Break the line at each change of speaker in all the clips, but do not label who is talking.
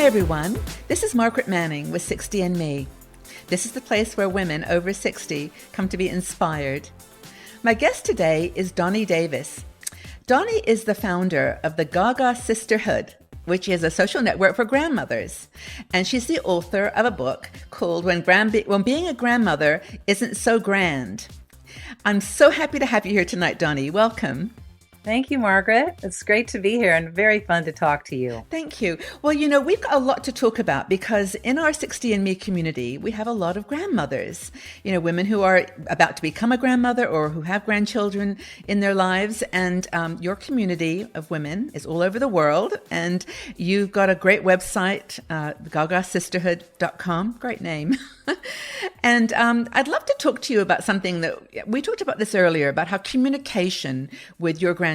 Hi everyone, this is Margaret Manning with 60 and Me. This is the place where women over 60 come to be inspired. My guest today is Donnie Davis. Donnie is the founder of the GaGa Sisterhood, which is a social network for grandmothers. And she's the author of a book called When Being a Grandmother Isn't So Grand. I'm so happy to have you here tonight, Donnie. Welcome.
Thank you, Margaret. It's great to be here and very fun to talk to you.
Thank you. Well, we've got a lot to talk about because in our 60 and Me community, we have a lot of grandmothers, women who are about to become a grandmother or who have grandchildren in their lives. And your community of women is all over the world. And you've got a great website, GaGaSisterhood.com. Great name. And I'd love to talk to you about something that we talked about this earlier, about how communication with your grandchildren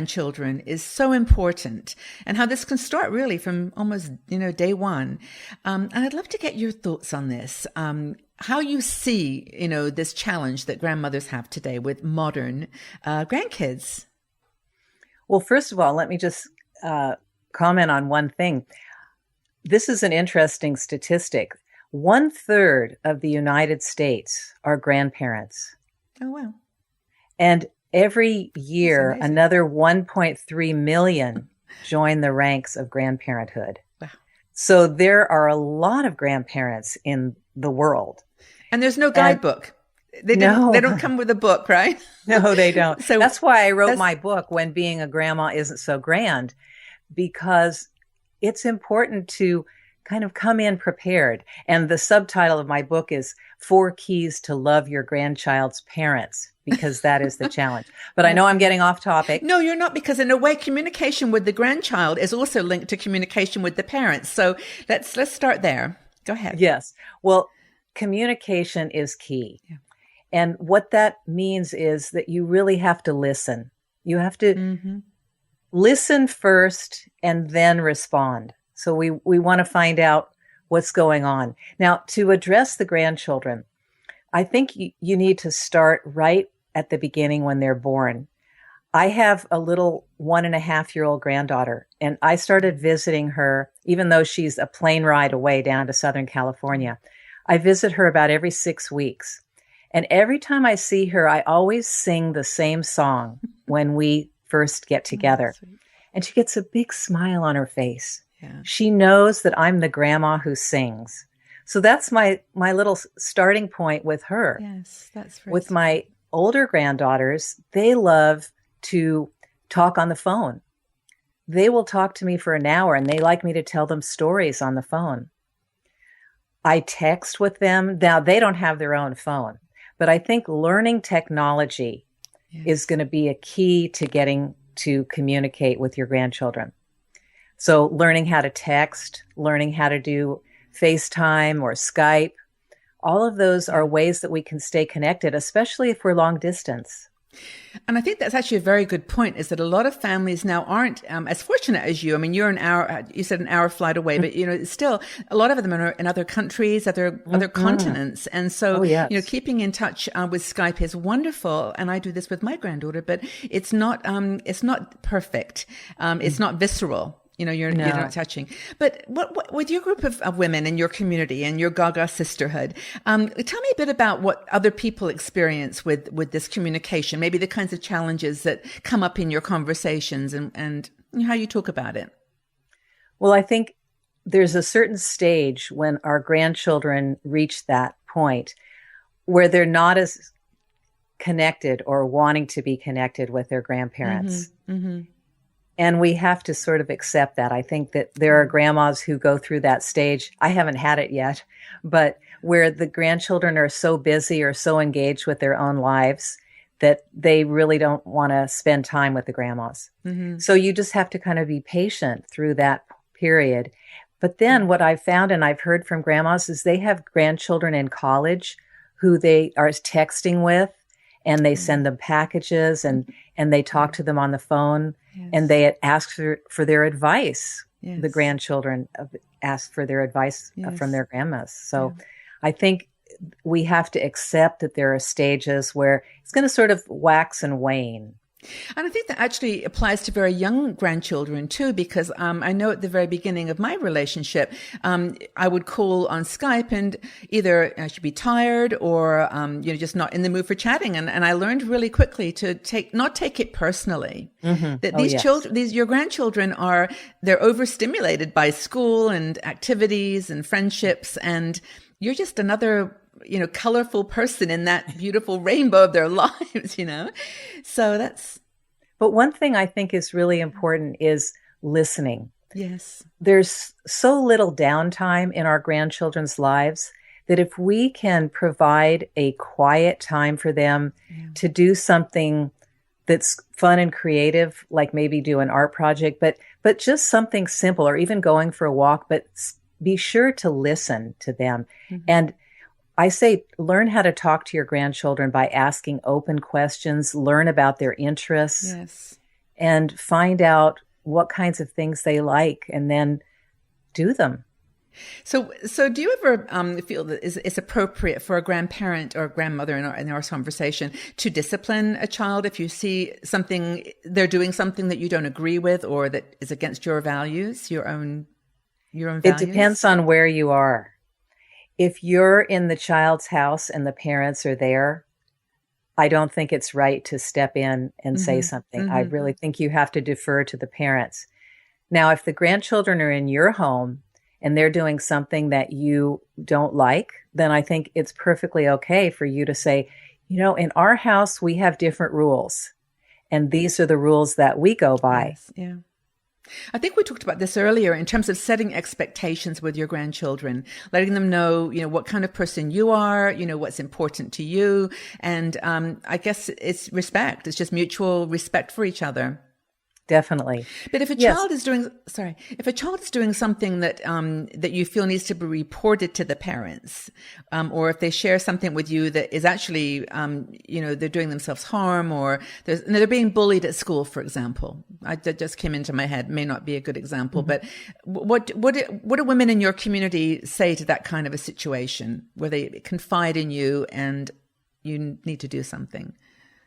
is so important and how this can start really from almost, day one. And I'd love to get your thoughts on this, how you see, this challenge that grandmothers have today with modern grandkids.
Well, first of all, let me just comment on one thing. This is an interesting statistic. 1/3 of the United States are grandparents.
Oh, wow.
And every year, another 1.3 million join the ranks of grandparenthood.
Wow.
So there are a lot of grandparents in the world.
And there's no guidebook. They don't come with a book, right?
No, they don't.
So
that's why I wrote my book, When Being a Grandma Isn't So Grand, because it's important to kind of come in prepared. And the subtitle of my book is 4 Keys to Love Your Grandchild's Parents, because that is the challenge. But I know I'm getting off topic.
No, you're not, because in a way, communication with the grandchild is also linked to communication with the parents. So let's start there. Go ahead.
Yes. Well, communication is key. Yeah. And what that means is that you really have to listen. You have to listen first and then respond. So we want to find out what's going on. Now, to address the grandchildren, I think you need to start right at the beginning when they're born. I have a little 1.5-year-old granddaughter, and I started visiting her, even though she's a plane ride away down to Southern California. I visit her about every 6 weeks. And every time I see her, I always sing the same song when we first get together. And she gets a big smile on her face. Yeah. She knows that I'm the grandma who sings. So that's my little starting point with her.
Yes, that's right.
With my older granddaughters, they love to talk on the phone. They will talk to me for an hour and they like me to tell them stories on the phone. I text with them. Now, they don't have their own phone, but I think learning technology is going to be a key to getting to communicate with your grandchildren. So learning how to text, learning how to do FaceTime or Skype, all of those are ways that we can stay connected, especially if we're long distance.
And I think that's actually a very good point, is that a lot of families now aren't as fortunate as you. I mean, you're you said an hour flight away, but, still a lot of them are in other countries, other continents. And so, keeping in touch with Skype is wonderful. And I do this with my granddaughter, but it's not perfect. It's not visceral. You're not touching. But what with your group of women in your community and your GaGa Sisterhood, tell me a bit about what other people experience with this communication, maybe the kinds of challenges that come up in your conversations and how you talk about it.
Well, I think there's a certain stage when our grandchildren reach that point where they're not as connected or wanting to be connected with their grandparents. Mm-hmm. And we have to sort of accept that. I think that there are grandmas who go through that stage. I haven't had it yet, but where the grandchildren are so busy or so engaged with their own lives that they really don't want to spend time with the grandmas. Mm-hmm. So you just have to kind of be patient through that period. But then what I've found and I've heard from grandmas is they have grandchildren in college who they are texting with, and they send them packages and they talk to them on the phone. Yes. And they ask for their advice. Yes. The grandchildren ask for their advice from their grandmas. So I think we have to accept that there are stages where it's going to sort of wax and wane.
And I think that actually applies to very young grandchildren too, because I know at the very beginning of my relationship, I would call on Skype and either I should be tired or, just not in the mood for chatting. And I learned really quickly to not take it personally.
Mm-hmm.
That these children, your grandchildren they're overstimulated by school and activities and friendships, and you're just another colorful person in that beautiful rainbow of their lives, So
But one thing I think is really important is listening.
Yes.
There's so little downtime in our grandchildren's lives that if we can provide a quiet time for them to do something that's fun and creative, like maybe do an art project, but just something simple, or even going for a walk, but be sure to listen to them. Mm-hmm. And I say, learn how to talk to your grandchildren by asking open questions, learn about their interests, and find out what kinds of things they like, and then do them.
So do you ever feel that it's appropriate for a grandparent or a grandmother in our conversation to discipline a child if you see they're doing something that you don't agree with or that is against your values, your own values?
It depends on where you are. If you're in the child's house and the parents are there, I don't think it's right to step in and say something. Mm-hmm. I really think you have to defer to the parents. Now, if the grandchildren are in your home and they're doing something that you don't like, then I think it's perfectly okay for you to say, in our house, we have different rules, and these are the rules that we go by.
Yes, yeah. I think we talked about this earlier in terms of setting expectations with your grandchildren, letting them know, what kind of person you are, what's important to you. And I guess it's respect. It's just mutual respect for each other.
Definitely.
But if a child is doing something that you feel needs to be reported to the parents, or if they share something with you that is actually, they're doing themselves harm, or they're being bullied at school, for example. That just came into my head. May not be a good example, but what do women in your community say to that kind of a situation where they confide in you and you need to do something?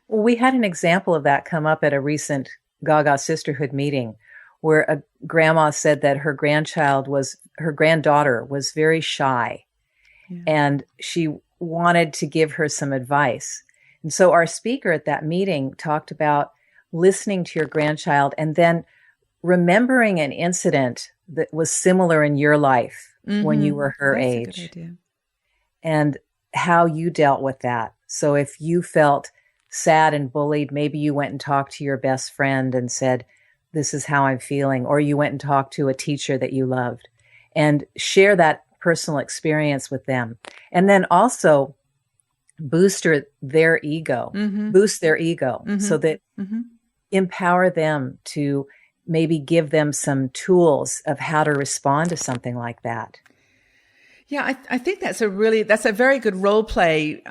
Well, we had an example of that come up at a recent GaGa Sisterhood meeting, where a grandma said that her granddaughter was very shy, and she wanted to give her some advice. And so our speaker at that meeting talked about listening to your grandchild and then remembering an incident that was similar in your life when you were her age.
That's a good idea.
And how you dealt with that. So if you felt sad and bullied, maybe you went and talked to your best friend and said, this is how I'm feeling, or you went and talked to a teacher that you loved, and share that personal experience with them. And then also boost their ego, so that empower them to maybe give them some tools of how to respond to something like that.
Yeah, I think that's a very good role play,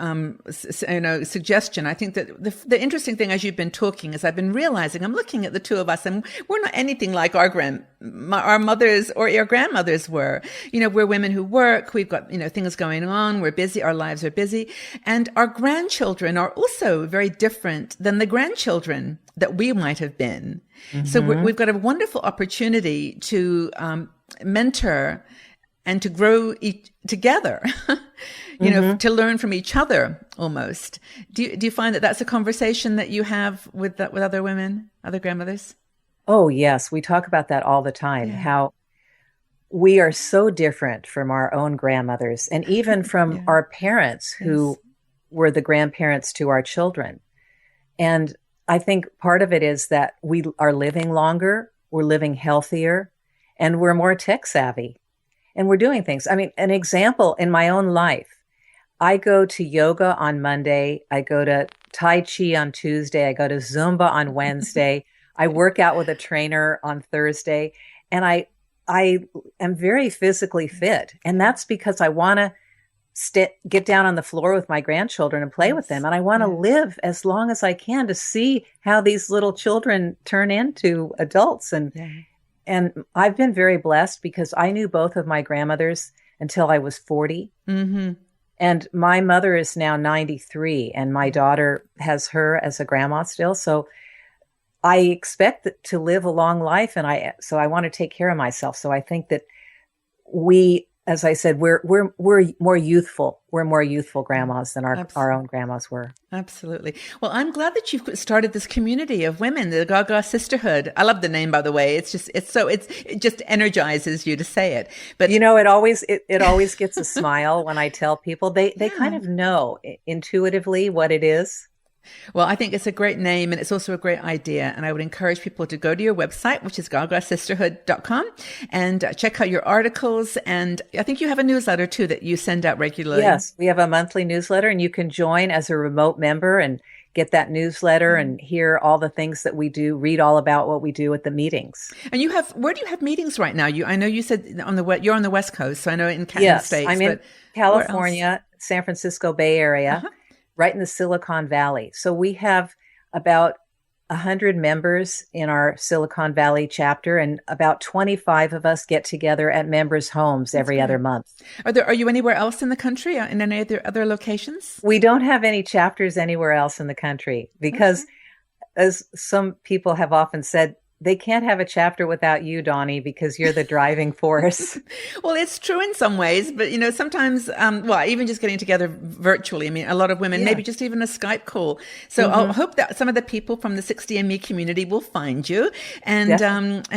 suggestion. I think that the interesting thing as you've been talking is I've been realizing, I'm looking at the two of us and we're not anything like our mothers or our grandmothers were. We're women who work, we've got, things going on, we're busy, our lives are busy. And our grandchildren are also very different than the grandchildren that we might have been. Mm-hmm. So we've got a wonderful opportunity to, mentor and to grow together, to learn from each other almost. Do you find that that's a conversation that you have with other women, other grandmothers?
Oh, yes. We talk about that all the time, how we are so different from our own grandmothers and even from our parents who were the grandparents to our children. And I think part of it is that we are living longer, we're living healthier, and we're more tech savvy. And we're doing things. I mean, an example in my own life, I go to yoga on Monday. I go to Tai Chi on Tuesday. I go to Zumba on Wednesday. I work out with a trainer on Thursday. And I am very physically fit. And that's because I want to get down on the floor with my grandchildren and play with them. And I want to live as long as I can to see how these little children turn into adults. And I've been very blessed because I knew both of my grandmothers until I was 40. Mm-hmm. And my mother is now 93, and my daughter has her as a grandma still. So I expect to live a long life, and so I want to take care of myself. So I think that as I said, we're more youthful. We're more youthful grandmas than our own grandmas were.
Absolutely. Well, I'm glad that you've started this community of women, the GaGa Sisterhood. I love the name, by the way. It just energizes you to say it. But
you know, it always gets a smile when I tell people. They kind of know intuitively what it is.
Well, I think it's a great name, and it's also a great idea. And I would encourage people to go to your website, which is gagasisterhood.com, and check out your articles. And I think you have a newsletter too that you send out regularly.
Yes, we have a monthly newsletter, and you can join as a remote member and get that newsletter and hear all the things that we do, read all about what we do at the meetings.
And where do you have meetings right now? I know you said you're on the West Coast, so I know in States.
Yes, I'm in California, San Francisco Bay Area. Right in the Silicon Valley. So we have about 100 members in our Silicon Valley chapter, and about 25 of us get together at members' homes every other month.
Are you anywhere else in the country, in any other locations?
We don't have any chapters anywhere else in the country because, as some people have often said, they can't have a chapter without you, Donnie, because you're the driving force.
Well, it's true in some ways, but sometimes, even just getting together virtually. I mean, a lot of women, maybe just even a Skype call. So I'll hope that some of the people from the 60ME community will find you and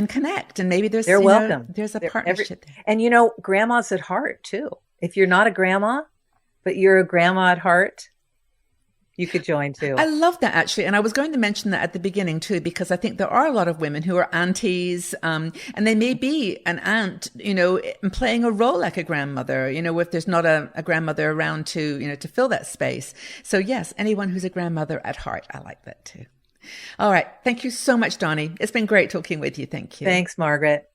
connect. And maybe they're
welcome.
There's a partnership there.
And grandma's at heart too. If you're not a grandma, but you're a grandma at heart, you could join too.
I love that, actually. And I was going to mention that at the beginning too, because I think there are a lot of women who are aunties, and they may be an aunt, playing a role like a grandmother, if there's not a grandmother around to fill that space. So yes, anyone who's a grandmother at heart. I like that too. All right. Thank you so much, Donnie. It's been great talking with you. Thank you.
Thanks, Margaret.